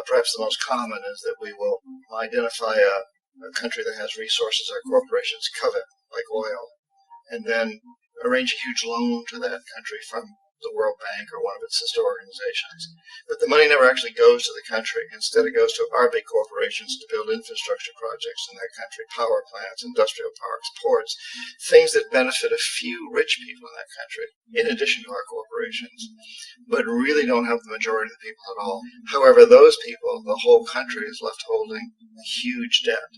perhaps the most common is that we will identify a country that has resources our corporations covet, like oil, and then arrange a huge loan to that country from the World Bank or one of its sister organizations. But the money never actually goes to the country. Instead, it goes to our big corporations to build infrastructure projects in that country, power plants, industrial parks, ports, things that benefit a few rich people in that country, in addition to our corporations, but really don't help the majority of the people at all. However, those people, the whole country is left holding a huge debt,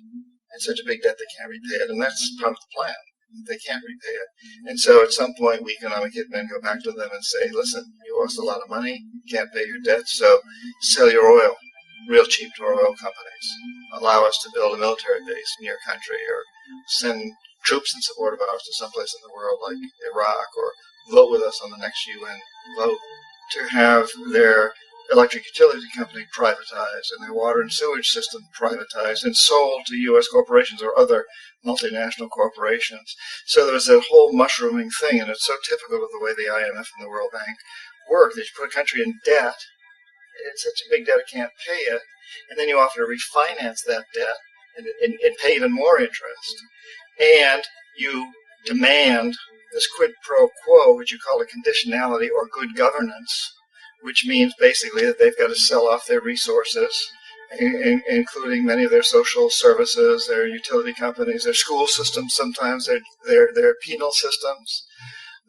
and such a big debt they can't repay it, and that's part of the plan. They can't repay it. And so at some point, we economic hitmen go back to them and say, listen, you lost a lot of money, you can't pay your debt, so sell your oil real cheap to our oil companies. Allow us to build a military base in your country, or send troops in support of ours to someplace in the world like Iraq, or vote with us on the next UN vote to have their electric utility company privatized and their water and sewage system privatized and sold to U.S. corporations or other multinational corporations. So there was that whole mushrooming thing, and it's so typical of the way the IMF and the World Bank work, that you put a country in debt, it's such a big debt it can't pay it, and then you offer to refinance that debt and pay even more interest, and you demand this quid pro quo, which you call a conditionality or good governance, which means basically that they've got to sell off their resources, including many of their social services, their utility companies, their school systems sometimes, their penal systems,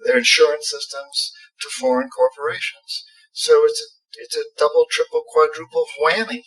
their insurance systems, to foreign corporations. So it's a double, triple, quadruple whammy